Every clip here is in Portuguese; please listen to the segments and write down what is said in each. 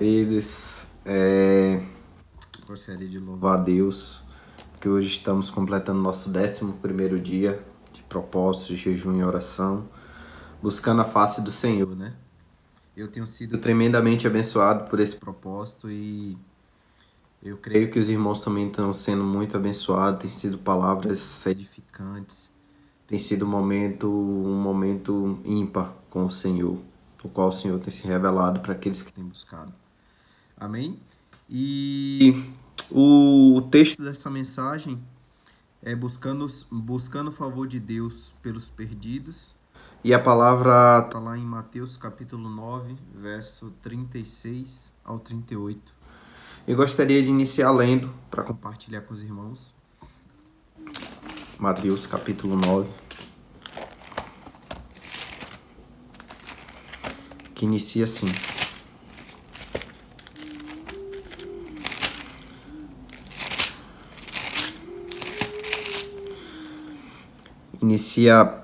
queridos. Gostaria de louvar a Deus, porque hoje estamos completando nosso 11º dia de propósito, de jejum e oração, buscando a face do Senhor, né? Eu tenho sido tremendamente abençoado por esse propósito e eu creio que os irmãos também estão sendo muito abençoados, tem sido palavras edificantes, tem sido um momento ímpar com o Senhor, o qual o Senhor tem se revelado para aqueles que têm buscado. Amém? E o texto dessa mensagem é buscando o favor de Deus pelos perdidos. E a palavra está lá em Mateus capítulo 9, verso 36 ao 38. Eu gostaria de iniciar lendo para compartilhar com os irmãos. Mateus capítulo 9, que inicia assim.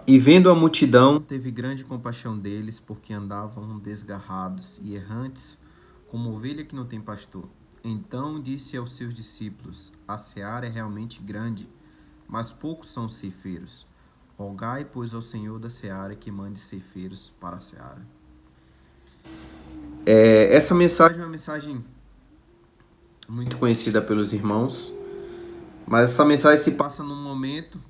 E vendo a multidão, teve grande compaixão deles, porque andavam desgarrados e errantes, como ovelha que não tem pastor. Então disse aos seus discípulos: a seara é realmente grande, mas poucos são os ceifeiros. Rogai, pois, ao Senhor da seara que mande ceifeiros para a seara. Essa mensagem é uma mensagem muito conhecida pelos irmãos, mas essa mensagem se passa num momento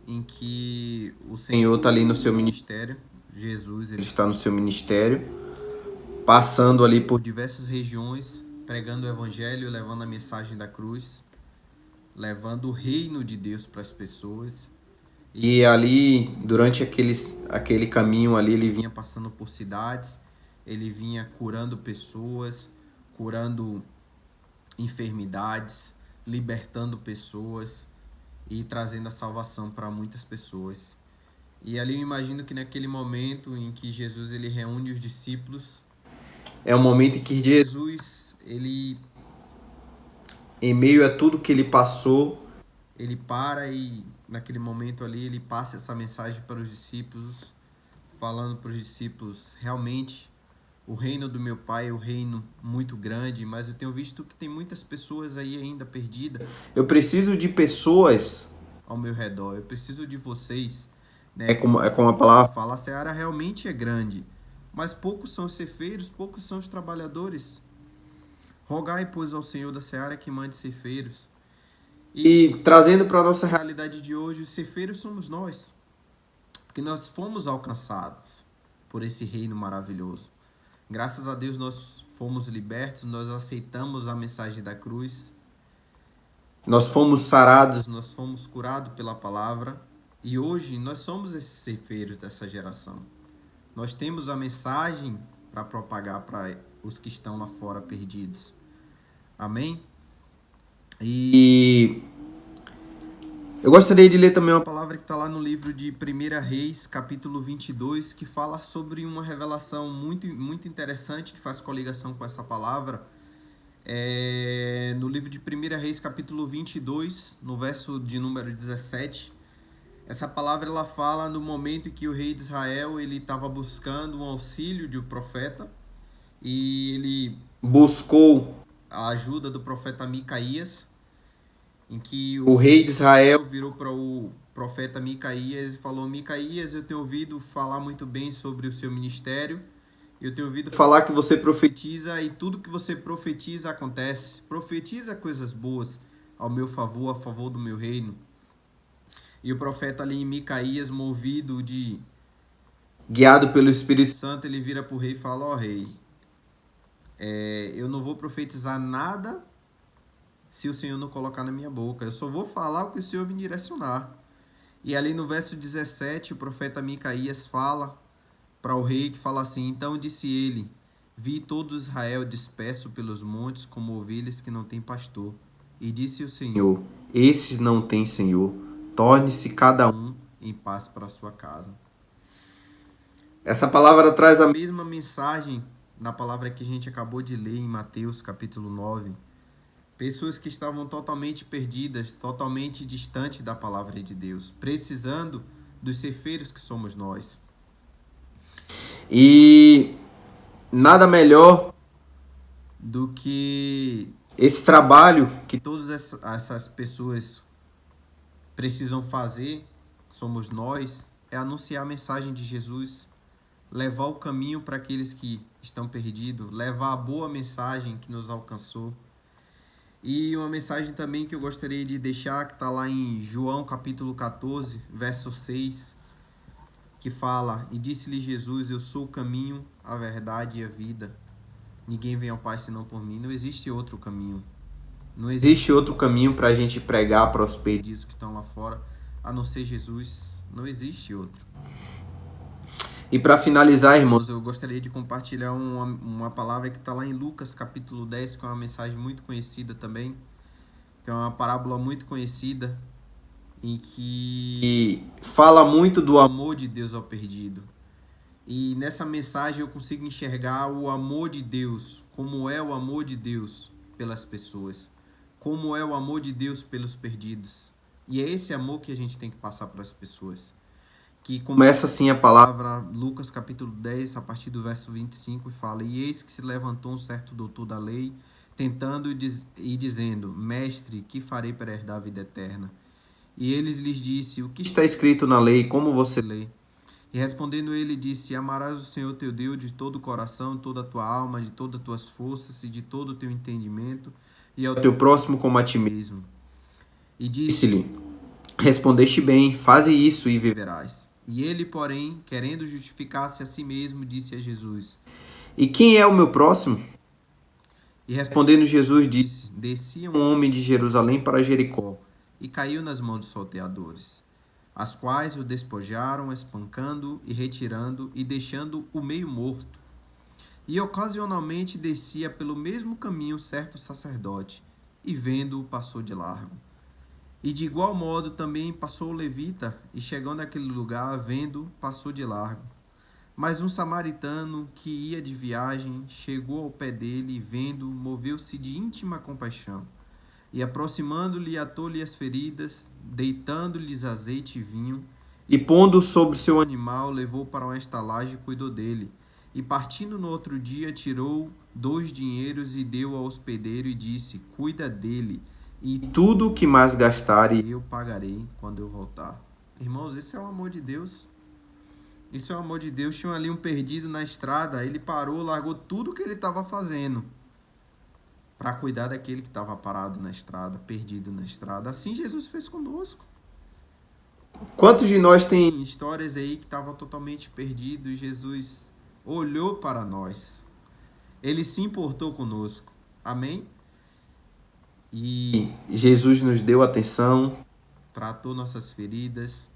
em que o Senhor está ali no seu ministério. Jesus, ele está no seu ministério, passando ali por diversas regiões, pregando o evangelho, levando a mensagem da cruz, levando o reino de Deus para as pessoas. E ali, durante aquele caminho ali, ele vinha passando por cidades, ele vinha curando pessoas, curando enfermidades, libertando pessoas e trazendo a salvação para muitas pessoas. E ali eu imagino que naquele momento em que Jesus ele reúne os discípulos, é um momento em que Jesus, ele, em meio a tudo que ele passou, ele para e naquele momento ali ele passa essa mensagem para os discípulos, falando para os discípulos: realmente o reino do meu Pai é um reino muito grande, mas eu tenho visto que tem muitas pessoas aí ainda perdidas. Eu preciso de pessoas ao meu redor, eu preciso de vocês. Né? Como a palavra fala, a seara realmente é grande, mas poucos são os ceifeiros, poucos são os trabalhadores. Rogai, pois, ao Senhor da seara que mande ceifeiros. E trazendo para a nossa realidade de hoje, os ceifeiros somos nós, porque nós fomos alcançados por esse reino maravilhoso. Graças a Deus nós fomos libertos, nós aceitamos a mensagem da cruz, nós fomos sarados, nós fomos curados pela palavra e hoje nós somos esses ceifeiros dessa geração. Nós temos a mensagem para propagar para os que estão lá fora perdidos. Amém? E eu gostaria de ler também uma palavra que está lá no livro de 1 Reis, capítulo 22, que fala sobre uma revelação muito, muito interessante, que faz coligação com essa palavra. No livro de 1 Reis, capítulo 22, no verso de número 17, essa palavra ela fala no momento em que o rei de Israel ele estava buscando um auxílio de um profeta, e ele buscou a ajuda do profeta Micaías, em que o rei de Israel virou para o profeta Micaías e falou: Micaías, eu tenho ouvido falar muito bem sobre o seu ministério, eu tenho ouvido falar que você profetiza e tudo que você profetiza acontece. Profetiza coisas boas ao meu favor, a favor do meu reino. E o profeta ali em Micaías, guiado pelo Espírito Santo, ele vira para o rei e fala: ó rei, eu não vou profetizar nada se o Senhor não colocar na minha boca. Eu só vou falar o que o Senhor me direcionar. E ali no verso 17, o profeta Micaías fala para o rei, que fala assim: então disse ele: vi todo Israel disperso pelos montes como ovelhas que não têm pastor. E disse o Senhor: esses não têm Senhor, torne-se cada um em paz para a sua casa. Essa palavra traz a mesma mensagem na palavra que a gente acabou de ler em Mateus capítulo 9. Pessoas que estavam totalmente perdidas, totalmente distantes da palavra de Deus, precisando dos ceifeiros que somos nós. E nada melhor do que esse trabalho que todas essas pessoas precisam fazer, somos nós, é anunciar a mensagem de Jesus, levar o caminho para aqueles que estão perdidos, levar a boa mensagem que nos alcançou. E uma mensagem também que eu gostaria de deixar, que está lá em João capítulo 14, verso 6, que fala: E disse-lhe Jesus, eu sou o caminho, a verdade e a vida. Ninguém vem ao Pai senão por mim. Não existe outro caminho. Não existe outro caminho para a gente pregar para os perdidos que estão lá fora, a não ser Jesus. Não existe outro. E para finalizar, irmãos, eu gostaria de compartilhar uma palavra que está lá em Lucas capítulo 10, que é uma mensagem muito conhecida também, que é uma parábola muito conhecida, em que fala muito do amor de Deus ao perdido. E nessa mensagem eu consigo enxergar o amor de Deus, como é o amor de Deus pelas pessoas, como é o amor de Deus pelos perdidos. E é esse amor que a gente tem que passar para as pessoas. Que começa assim a palavra, Lucas capítulo 10, a partir do verso 25, e fala: E eis que se levantou um certo doutor da lei, tentando e dizendo: Mestre, que farei para herdar a vida eterna? E ele lhes disse: O que está escrito na lei, como você lê? E respondendo ele disse: Amarás o Senhor teu Deus de todo o coração, toda a tua alma, de todas as tuas forças e de todo o teu entendimento, e ao teu próximo como a ti mesmo. E disse-lhe: Respondeste bem, faze isso e viverás. E ele, porém, querendo justificar-se a si mesmo, disse a Jesus: E quem é o meu próximo? E respondendo Jesus disse: Descia um homem de Jerusalém para Jericó, e caiu nas mãos dos salteadores, as quais o despojaram, espancando e retirando, e deixando o meio morto. E ocasionalmente descia pelo mesmo caminho certo sacerdote, e vendo-o passou de largo. E de igual modo também passou o levita, e chegando àquele lugar, vendo, passou de largo. Mas um samaritano que ia de viagem chegou ao pé dele e, vendo, moveu-se de íntima compaixão. E aproximando-lhe, atou-lhe as feridas, deitando-lhes azeite e vinho, e pondo sobre seu animal, levou para uma estalagem e cuidou dele. E partindo no outro dia, tirou 2 dinheiros e deu ao hospedeiro e disse: Cuida dele, e tudo o que mais gastarem eu pagarei quando eu voltar. Irmãos, esse é o amor de Deus. Isso é o amor de Deus. Tinha ali um perdido na estrada, ele parou, largou tudo que ele estava fazendo para cuidar daquele que estava parado na estrada, perdido na estrada. Assim Jesus fez conosco. Quantos de nós tem histórias aí que estavam totalmente perdidos e Jesus olhou para nós. Ele se importou conosco. Amém? E Jesus nos deu atenção, tratou nossas feridas,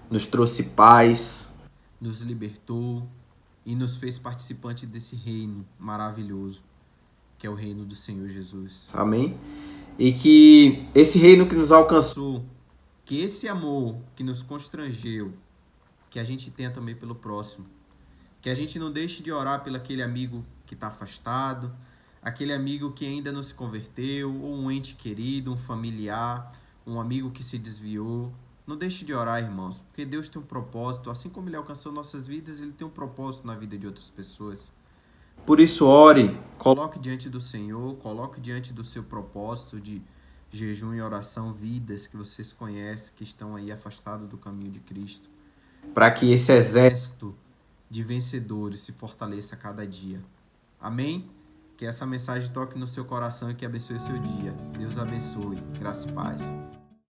nos trouxe paz, nos libertou e nos fez participante desse reino maravilhoso, que é o reino do Senhor Jesus. Amém? E que esse reino que nos alcançou, que esse amor que nos constrangeu, que a gente tenha também pelo próximo. Que a gente não deixe de orar pelo aquele amigo que está afastado, aquele amigo que ainda não se converteu, ou um ente querido, um familiar, um amigo que se desviou. Não deixe de orar, irmãos, porque Deus tem um propósito. Assim como Ele alcançou nossas vidas, Ele tem um propósito na vida de outras pessoas. Por isso, ore, coloque diante do Senhor, coloque diante do seu propósito de jejum e oração vidas que vocês conhecem, que estão aí afastados do caminho de Cristo, para que esse exército de vencedores se fortaleça a cada dia. Amém? Que essa mensagem toque no seu coração e que abençoe o seu dia. Deus abençoe. Graça e paz.